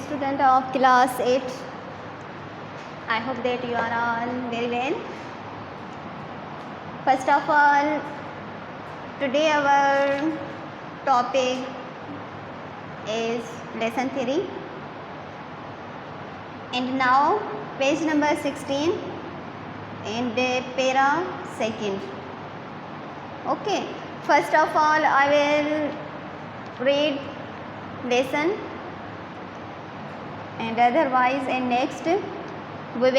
student of class 8. I hope that you are all very well. First of all, today our topic is lesson 3, and now page number 16 and para second. Okay, first of all I will read lesson, and otherwise in next we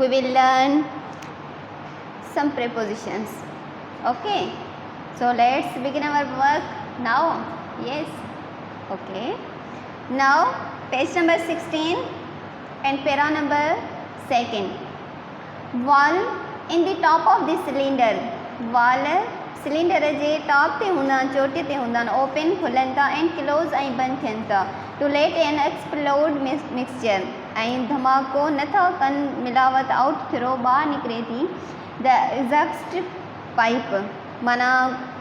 will learn some prepositions. Okay, so let's begin our work now. Yes, okay, now page number 16 and para number 2. Wall in the top of the cylinder. Wall cylinder J top ते हूंदा आहिनि, चोटी ते हूंदा आहिनि, open खुलनि था and close ऐं बंदि थियनि था to let an explode mixture, ऐं धमाको नथा कनि मिलावट आउट थ्रो ॿाहिरि निकिरे थी द एग्ज़ॉस्ट पाइप, माना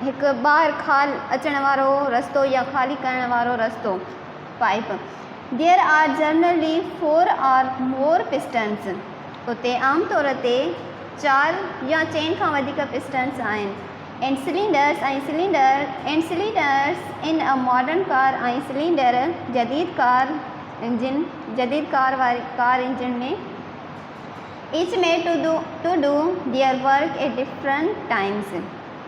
हिकु ॿाहिरि खाल अचण वारो रस्तो या ख़ाली करण वारो रस्तो pipe. There are generally 4 or more pistons, उते आमतौर ते 4 या चइनि खां वधीक पिस्टन्स आहिनि. And cylinders in a modern car, ऐं सिलेंडर जदीद कार वारी कार इंजन में ईच में to do their work at different times.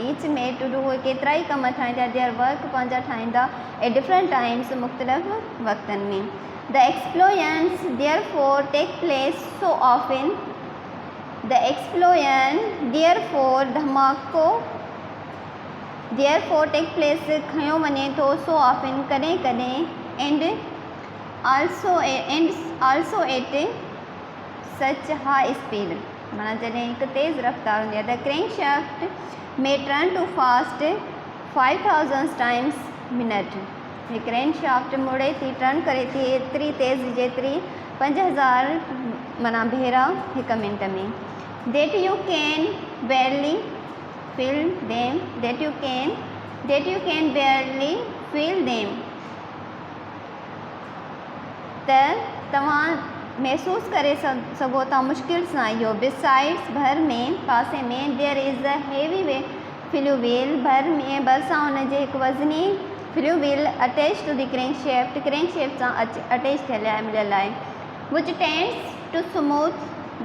Each में टू डू केतिरा ई कम ठाहींदा, देयर वर्क पंहिंजा ठाहींदा एट डिफरेंट टाइम्स मुख़्तलिफ़ वक़्तनि में. The explosions therefore take place so often. The explosion therefore धमाको देयर टेक प्लेस खयो वञे थो सो ऑफन कॾहिं कॾहिं and also at such high speed, माना जॾहिं हिकु तेज़ रफ़्तार हूंदी आहे. The crankshaft may turn to fast 5000 times minute. हीअ क्रैंक शाफ्ट मुड़े थी, टर्न करे थी एतिरी तेज़ जेतिरी 5000 माना भेरा हिकु मिंट में. that you can barely feel them, that you can barely feel them, त तव्हां महसूस करे सघो था मुश्किल सां इहो. बिसाइड्स भर में पासे में there is a heavy flywheel, भर सां हुनजे हिकु वज़नी flywheel attach to the crankshaft सां अटैच थियल आहे, मिलियल आहे. विच टेंड्स टू स्मूथ,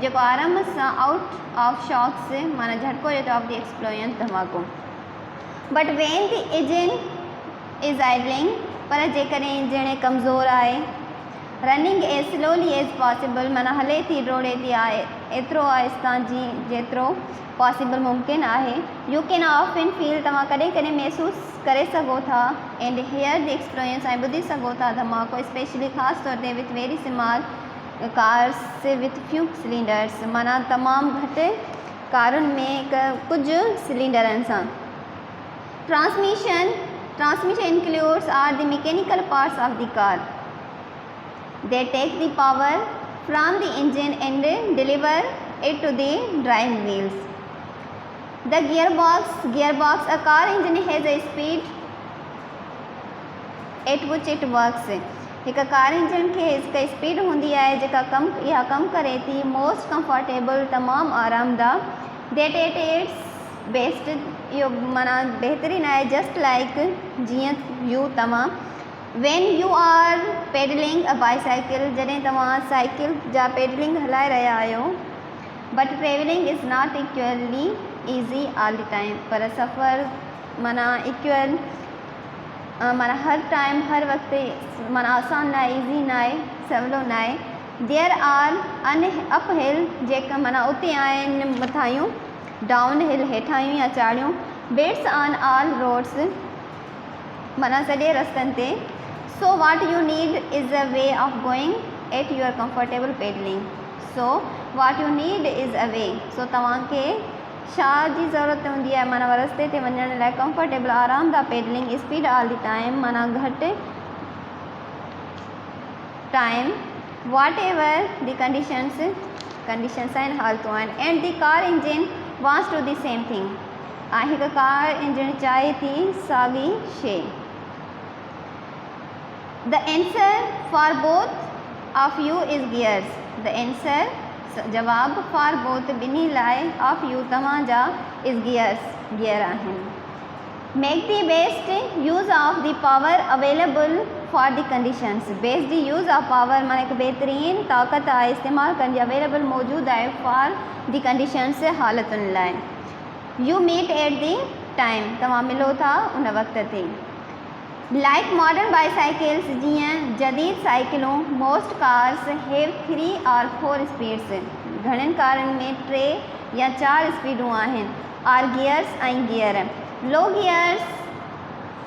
जेको आराम सां आउट ऑफ शॉक्स, माना झटको जे ऑफ द एक्सप्लोजन धमाको. But when the engine is idling, पर जेकॾहिं इंजन कमज़ोर आहे. Running as slowly as possible, माना हले थी डोड़े थी आहे एतिरो आहिस्ता जेतिरो पॉसिबल मुमकिन आहे. यू कैन ऑफन फील, तव्हां कॾहिं कॾहिं महसूस करे सघो था. एंड हियर द एक्सप्लोजन, ऐं ॿुधी सघो था धमाको, स्पेशली ख़ासि तौर ते with very small cars with few cylinders, माना तमामु घटि कारुनि में कुझु सिलेंडरनि सां. Transmission includes are the mechanical parts of the car. They take the power from the engine and deliver it to the driving wheels. The gearbox, a car engine has a speed at which it works. हिकु car engine खे हिकु speed हूंदी आहे जेका कमु करे थी. Most comfortable, तमामु आरामदाह. देट एट इट्स बेस्ट, इहो माना बहितरीनु आहे. जस्ट लाइक, जीअं यू तव्हां. When you are pedalling a bicycle, जॾहिं तव्हां साइकिल जा पेडलिंग हलाए रहिया आहियो. But travelling is not equally easy all the time, पर सफ़र माना इक्वल माना हर टाइम हर वक़्तु माना आसान न आहे, ईज़ी न आहे, सवलो न आहे. देयर आर अप हिल, जेका माना उते आहिनि मथायूं, डाउन हिल हेठायूं या चाढ़ियूं. बेड्स ऑन ऑल रोड्स, माना सॼे रस्तनि ते. So what you need is a way of going at your comfortable pedaling. So what you need is a way. So तव्हांखे छा जी ज़रूरत हूंदी आहे, माना रस्ते ते वञण लाइ कंफर्टेबल आरामदाह pedalling. Speed all the time, माना घटि time. Whatever the conditions आहिनि, हालतूं आहिनि. And the car engine wants to the same thing, ऐं हिकु कार इंजन चाहे थी साॻी शइ. The answer for both of you is gears. The answer जवाब for both ॿिन्ही लाइ of you तव्हांजा is gears. गियर आहिनि. Make the best use of the power available for the conditions. Best use of power माना हिकु बहितरीन ताक़त आहे इस्तेमालु करण जी available मौजूदु आहे for the conditions हालतुनि लाइ. You meet at the time तव्हां मिलो था उन वक़्त ते. Like modern bicycles जीअं जदीद साइकिलूं most cars have 3 or 4 speeds. घणनि कारनि में 3 या 4 स्पीडूं आहिनि. Are gears ऐं gear. Low gears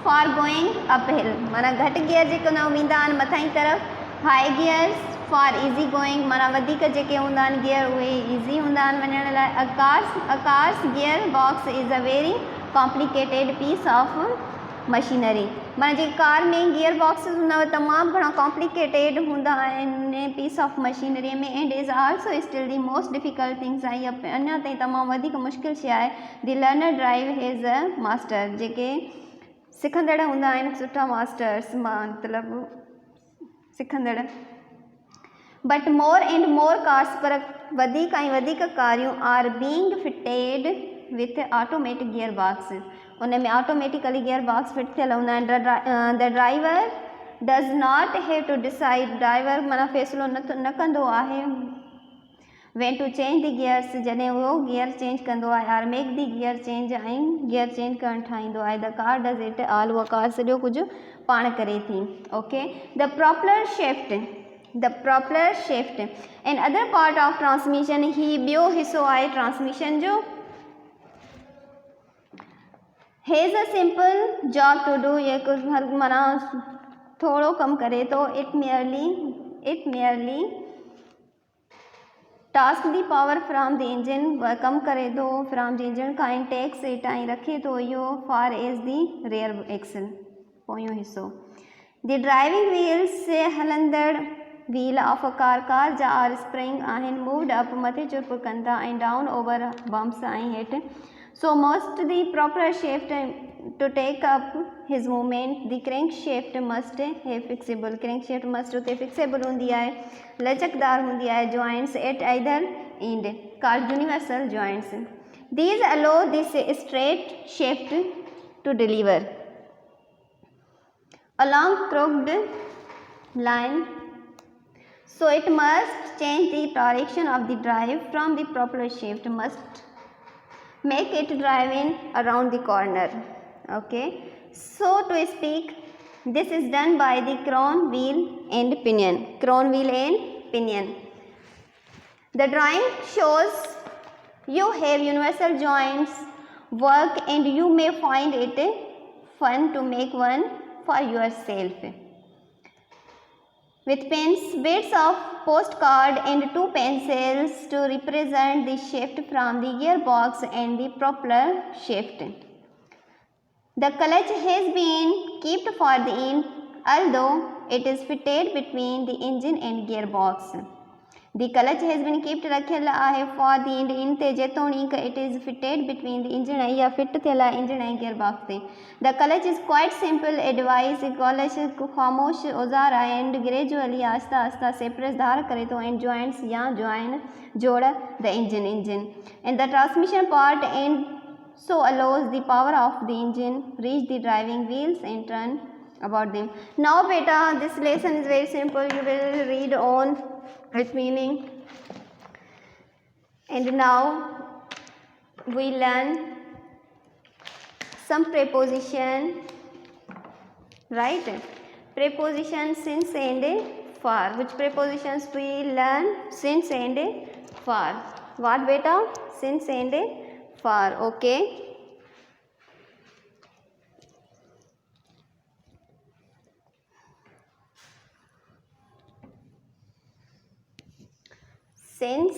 for going uphill माना घटि गियर जेके न वेंदा आहिनि मथां जी तरफ़. High gears for easy going माना वधीक जेके हूंदा आहिनि गियर उहे ईज़ी हूंदा आहिनि वञण लाइ. A car's gear box is a very complicated piece of machinery माना जेके कार में गियर बॉक्सिस हूंदा उहे तमामु घणा कॉम्प्लिकेटेड हूंदा आहिनि पीस ऑफ मशीनरी में. And is also still the most difficult things ऐं अञा ताईं तमामु वधीक मुश्किल शइ आहे. The learner drive his a master जेके सिखंदड़ हूंदा आहिनि सुठा मास्टर्स मतिलबु सिखंदड़. But more and more cars पर वधीक ऐं वधीक कारियूं are being fitted with automatic gearbox उन में ऑटोमेटिकली गियर बॉक्स फिट थियल हूंदा आहिनि. The driver does not have to decide driver माना फ़ैसिलो न कंदो आहे when to change the gears जॾहिं उहो गियर चेंज कंदो आहे. Or make the gear change ऐं गियर चेंज करणु ठाहींदो आहे. The car does it all उहा कार सॼो कुझु पाण करे थी. Okay. The propeller shaft and other part of transmission ही ॿियो हिसो आहे ट्रांसमिशन जो. Has a simple job to do ये कुछ माना थोड़ो कम करे तो. इट मेयरली टास्क the power from the engine कम करे थो फ्राम द इंजन खां एंड टेक्स इट ऐं रखे थो इहो far as the rear axle पोयों हिसो. द ड्राइविंग व्हील्स हलंदड़ व्हील ऑफ अ कार जा आर स्प्रिंग आहिनि मूव्ड अप मथे चुप कंदा ऐं डाउन ओवर बम्प्स ऐं हेठि. So most the proper shaft to take up his movement, the crankshaft must have fixable. Crankshaft must होते fixable होंदी है, लचकदार होंदी है. Joints at either end called universal joints. These allow this straight shaft to deliver along crooked line. So it must change the direction of the drive from the proper shaft. Must make it drive in around the corner. Okay, so to speak, this is done by the crown wheel and pinion. The drawing shows you have universal joints work and you may find it fun to make one for yourself. With pens, bits of postcard and 2 pencils to represent the shift from the gearbox and the propeller shift. The clutch has been kept for the in, although it is fitted between the engine and gearbox. The clutch has been kept रखियल आहे for the इन ते जेतोणीक it is fitted between the engine या fit थियल आहे engine ऐं gearbox ते. The clutch is quite simple a device. clutch ख़ामोश औज़ार आहे and gradually Aahista Aahista separate धार करे थो and joints या जोड़ the engine and the transmission part and so allows the power of the engine reach the driving wheels and turn about them. Now beta, this lesson is very simple. You will read on its meaning. And now we learn some preposition, right? Preposition since and for. Which prepositions we learn? Since and for. What beta? Since and for. Okay. Since,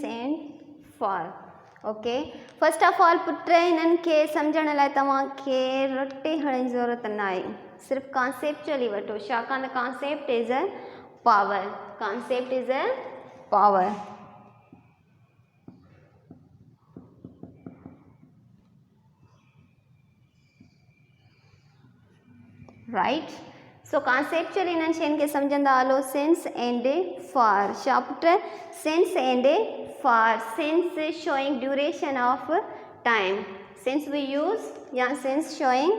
and for. Okay. First of all, put इन्हनि खे सम्झण लाइ तव्हांखे रटे हणण जी ज़रूरत न आहे. सिर्फ़ु कॉन्सेप्चुअली वठो. छाकाणि त concept is a power. Concept is a power. Right? So conceptual enunciation के समझंदा hello since and for. Chapter since and for. Since showing duration of time. Since we use since showing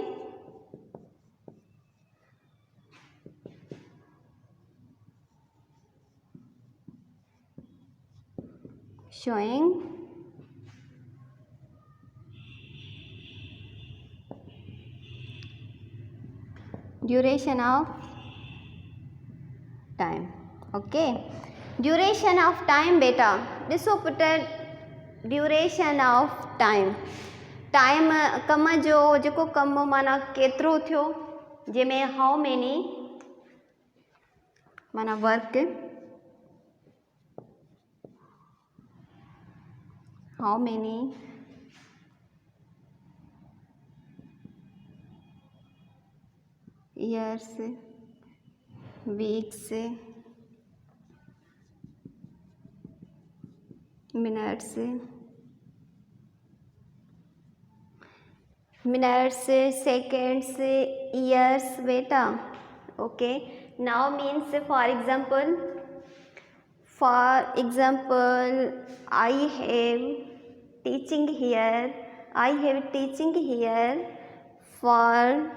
duration of time. Okay, duration of time बेटा ॾिसो put duration of time. Time कम जो जेको कम माना केतिरो थियो जंहिंमें हाउ मेनी माना work how many years, weeks, minutes, seconds, years beta. Okay, now means for example I have teaching here for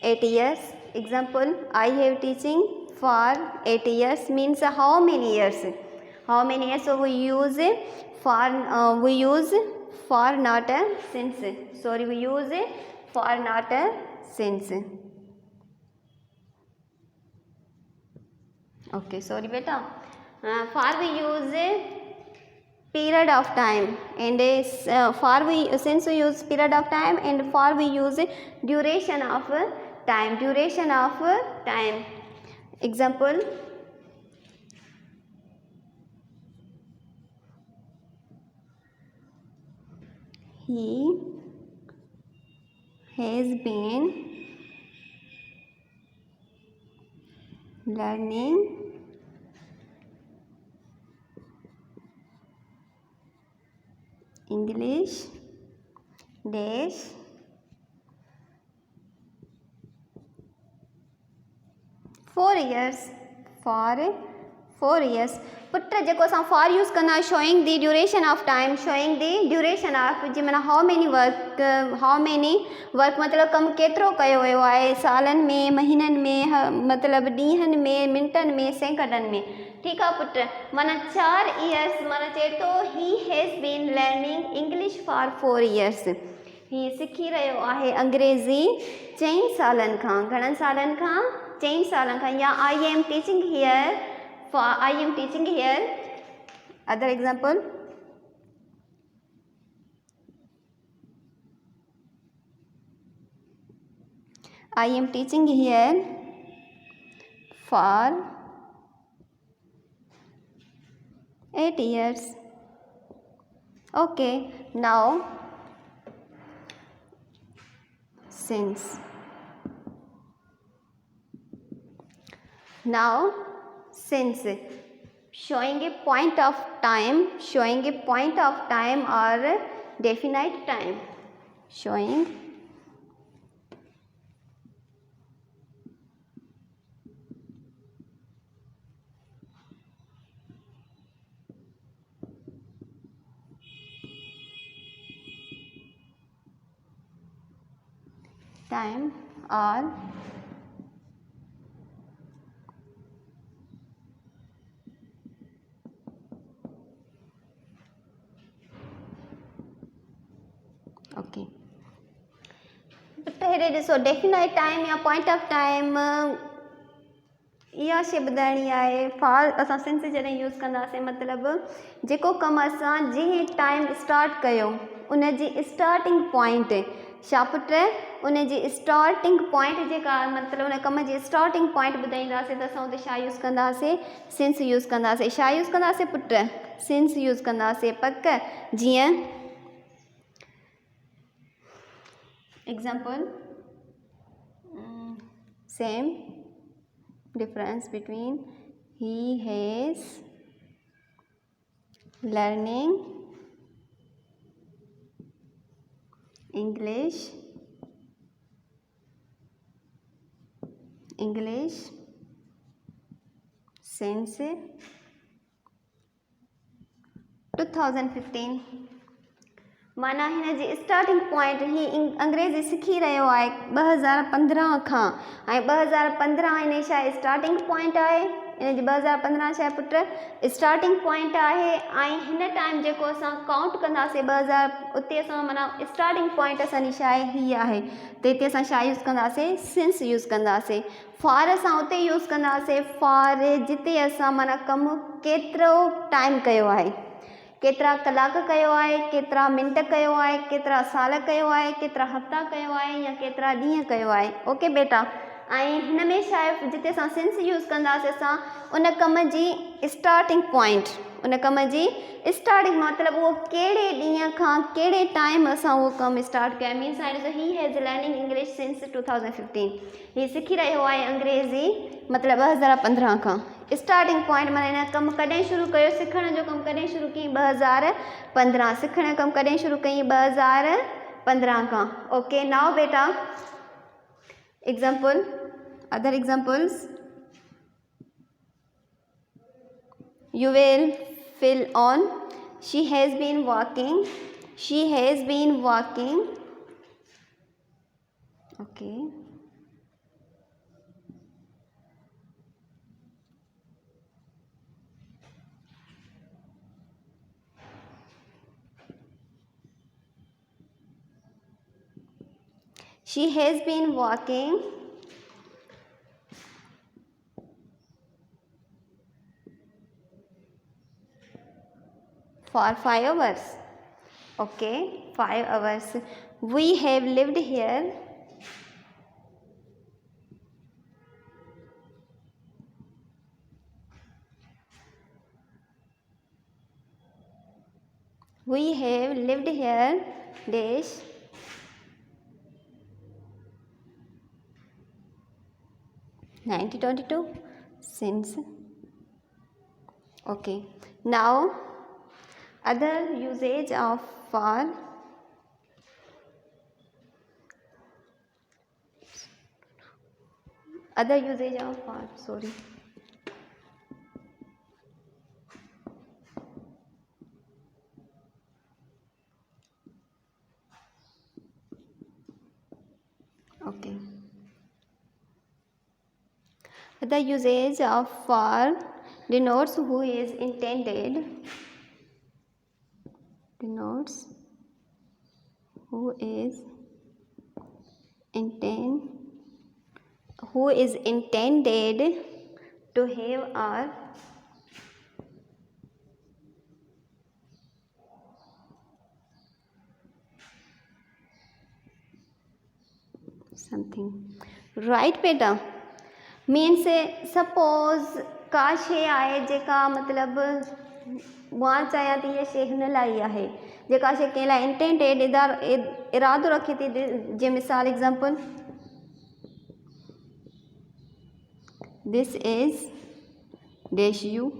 8 years. Example, I have teaching for 8 years means how many years? So we use for not a since. Sorry, we use for not a since. Okay, sorry beta. For we use period of time and since we use period of time and for we use duration of time. Example, he has been learning English dash for 4 years. Put जेको असां for use कंदा showing the duration of time जी माना how many work मतिलबु कमु केतिरो कयो वियो आहे सालनि में महीननि में मतिलबु ॾींहंनि में मिंटनि में सेकंडनि में. ठीकु आहे पुट माना 4 years माना चए थो ही has been learning English for 4 years. ही सिखी रहियो आहे अंग्रेज़ी 4 सालनि खां. घणनि सालनि खां? 4 सालनि खां. या I am teaching here. Other example, I am teaching here for 8 years. Okay, now since. Showing a point of time or definite time. Showing time or okay. पहिरें ॾिसो डेफिनाइट टाइम या पॉइंट ऑफ टाइम इहा शइ ॿुधाइणी आहे. For असां since जॾहिं use कंदासीं मतिलबु जेको कमु असां जीअं टाइम स्टार्ट कयो उन जी स्टार्टिंग पॉइंट छा पुट उन जी स्टार्टिंग पॉइंट जेका मतिलबु उन कम जी स्टार्टिंग पॉइंट ॿुधाईंदासीं त असां उते छा यूज़ कंदासीं सिंस यूज़ कंदासीं. छा यूज़ कंदासीं पुट सिंस यूज़ कंदासीं पक. जीअं example, same difference between he has learning English since 2015 माना हिन जी स्टार्टिंग पॉइंट ही अंग्रेजी सिखी रहियो आहे 2015 खां ऐं 2015 हिन छा स्टार्टिंग पॉइंट आहे इन जी 2015 छा पुट स्टार्टिंग पॉइंट आहे ऐं हिन टाइम जेको असां काउंट कंदासीं 2000 उते असां माना स्टार्टिंग पॉइंट असांजी छा आहे हीअ आहे त हिते असां छा यूज़ कंदासीं सिंस यूज़ कंदासीं फॉर असां उते यूज़ कंदासीं फॉर जिते असां माना कमु केतिरो टाइम कयो आहे केतिरा कलाक कयो आहे केतिरा मिंट कयो आहे केतिरा साल कयो आहे केतिरा हफ़्ता कयो आहे या केतिरा ॾींहं कयो आहे ओके बेटा ऐं हिन में छा आहे जिते असां सिंस यूज़ कंदासीं असां उन कम जी स्टार्टिंग पॉइंट उन कम जी स्टार्टिंग मतिलबु उहो कहिड़े ॾींहं खां कहिड़े टाइम असां उहो कमु स्टार्ट कया मीन्स हाणे he has learning English since 2015 हीउ सिखी रहियो आहे अंग्रेज़ी मतिलबु 2015 खां स्टार्टिंग पॉइंट माना हिन कमु कॾहिं शुरू कयो सिखण जो कमु कॾहिं शुरू कई 2015 सिखण जो कमु कॾहिं शुरू कई 2015 खां ओके नाउ बेटा example other examples you will fill on she has been walking okay she has been walking for 5 hours okay 5 hours we have lived here dash (1922) since okay now other usage of for sorry okay the usage of for denotes who is intended to have or something right beta means suppose का शइ आहे जेका मतिलबु मां चाहियां थी इहा शइ हिन लाइ आहे जेका शइ कंहिं लाइ इंटेंडेड इरादो रखे थी जीअं मिसाल example this is dash you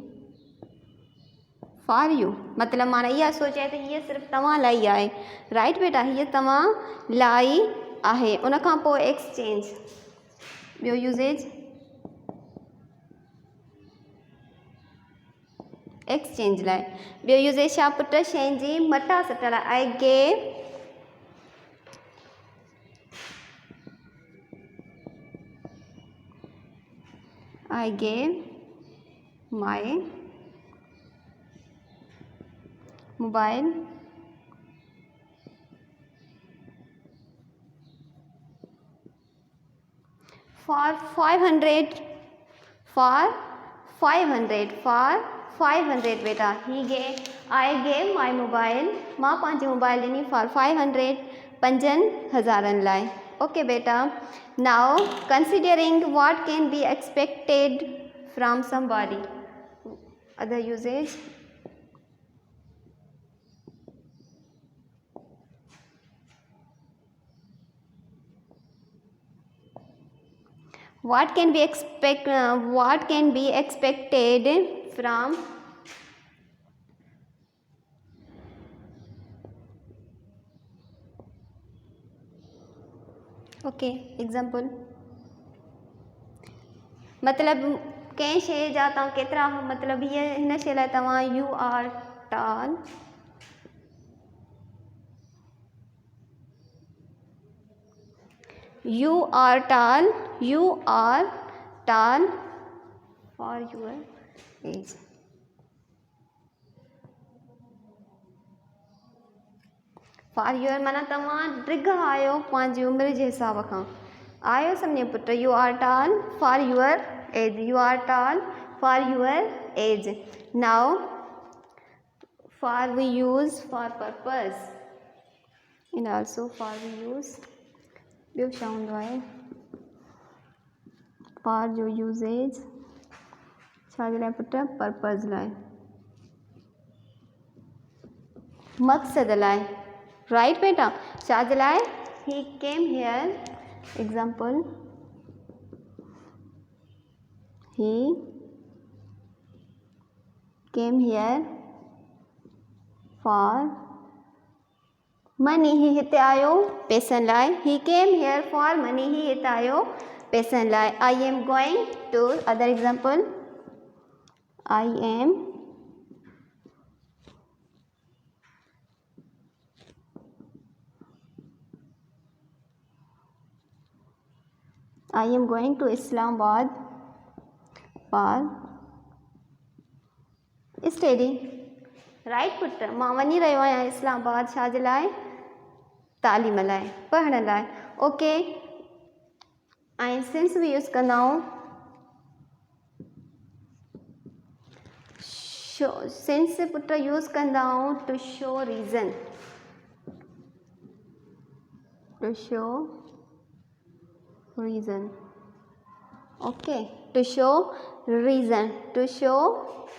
for you मतिलबु माना इहा सोचे त हीअ सिर्फ़ु तव्हां लाइ आहे राइट बेटा हीअ तव्हां लाइ आहे उन खां पोइ एक्सचेंज ॿियो यूज़ेज एक्सचेंज लाइ ॿियो यूज़ेज छा पुट शइ जी मटा सट लाइ I gave my mobile for 500 बेटा I gave my mobile मां पंहिंजी मोबाइल ॾिनी for 500 5,000 लाइ okay beta now considering what can be expected from somebody other usage what can be expected from okay example मतलब कंहिं शइ जा तव्हां केतिरा मतलब हीअ हिन शइ लाइ तव्हां you are tall for your as for your माना तव्हां ड्रिग आहियो पंहिंजी उमिरि जे हिसाब खां आहियो सम्झे put you are tall for your age you are tall for your age now for we use for purpose and also for we use ॿियो छा हूंदो आहे फॉर जो यूज़ेज छा जे लाइ पुट पर्पज़ लाइ मक़सद लाइ राइट बेटा छा जे लाइ he came here example he came here for money ही हिते आयो पैसनि लाइ he came here for money ही हिते आयो पैसनि लाइ I am going to other example I am going to Islamabad for study right put मां वञी रहियो आहियां इस्लामाबाद छा जे लाइ तालीम लाइ पढ़ण लाइ ओके ऐं सिंस बि यूज़ कंदा आहियूं सिंस पुट यूज़ कंदा आहियूं to show reason okay to show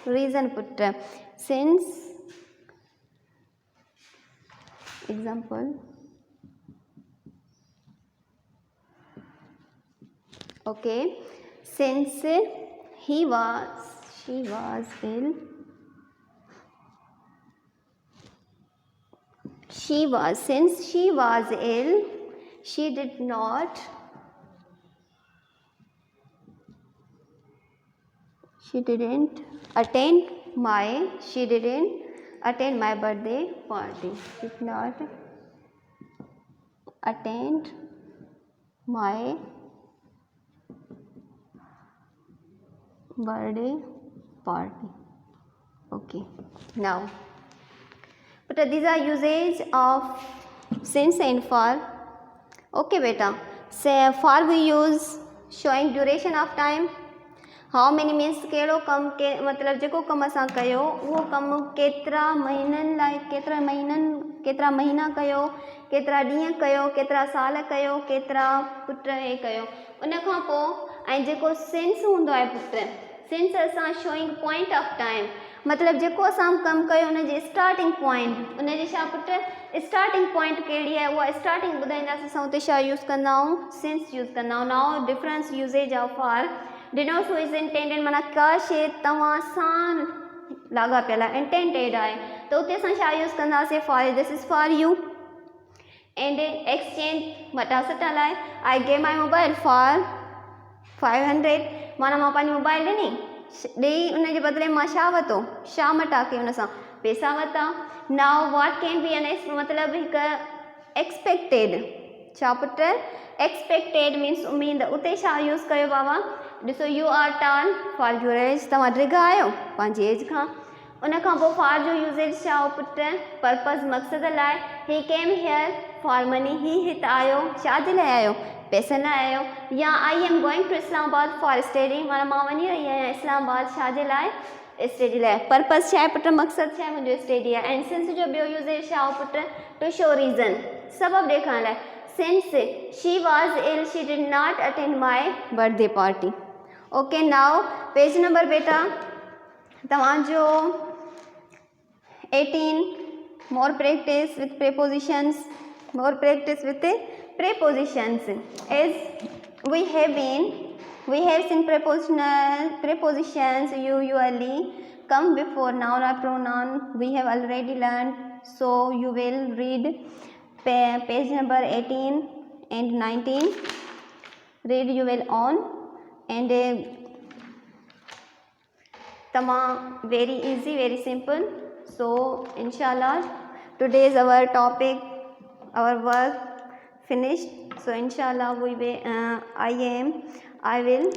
reason put since example okay since she was ill she didn't attend my birthday party did not attend my birthday party okay now but these are usage of since and for okay beta say for we use showing duration of time how many means कहिड़ो कमु के मतिलबु जेको कमु असां कयो उहो कमु केतिरा महीननि लाइ केतिरा महीना कयो केतिरा ॾींहं कयो केतिरा साल कयो केतिरा पुट हे कयो उन खां पोइ ऐं जेको सिंस हूंदो आहे पुट सिंस असां शोइंग पॉइंट ऑफ टाइम मतिलबु जेको असां कमु कयो उनजी स्टार्टिंग पॉइंट उनजी छा पुट स्टार्टिंग पॉइंट कहिड़ी आहे उहा स्टार्टिंग ॿुधाईंदासीं असां उते छा यूज़ कंदा आहियूं सिंस यूज़ कंदा आहियूं now difference usage of for denotes who is intended माना का शइ तव्हां सां लाॻापियल आहे इंटेंडेड आहे त उते असां छा यूज़ कंदासीं for this is for you and exchange मटा सटा लाइ I gave my mobile for 500 माना मां पंहिंजी मोबाइल ॾिनी ॾेई उनजे बदिले मां छा वरितो छा मटा कई उन सां पैसा वरिता now what can be an मतिलबु हिकु एक्सपेक्टेड छा पुट एक्सपेक्टेड मीन्स उमीद उते छा यूज़ कयो बाबा ॾिसो you are tall for your as तव्हां ड्रिग आहियो पंहिंजी एज खां उन खां पोइ फॉर जो यूज़ेज छा हो पुट पर्पज़ मक़सद लाइ he came here for money ही हिते आयो छा जे लाइ आयो पैसनि लाइ आयो या I am going to Islamabad for study माना मां वञी रही आहियां इस्लामाबाद छा जे लाइ स्टडी लाइ पर्पज़ छा आहे पुट मक़सदु छा आहे मुंहिंजो स्टडी आहे एंड सिंस जो ॿियो यूज़ेज छा हो पुट टू शो रीज़न सबबु ॾेखारण लाइ since she was ill she did not attend my birthday party okay now page number बेटा तव्हांजो 18 more practice with prepositions as we have seen prepositions usually come before noun or pronoun we have already learned so you will read page number 18 and 19 read you will on, and tamam very easy, very simple. So inshallah today is our topic, our work finished. So inshallah I will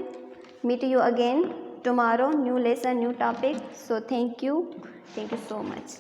meet you again tomorrow, new lesson, new topic. So thank you so much.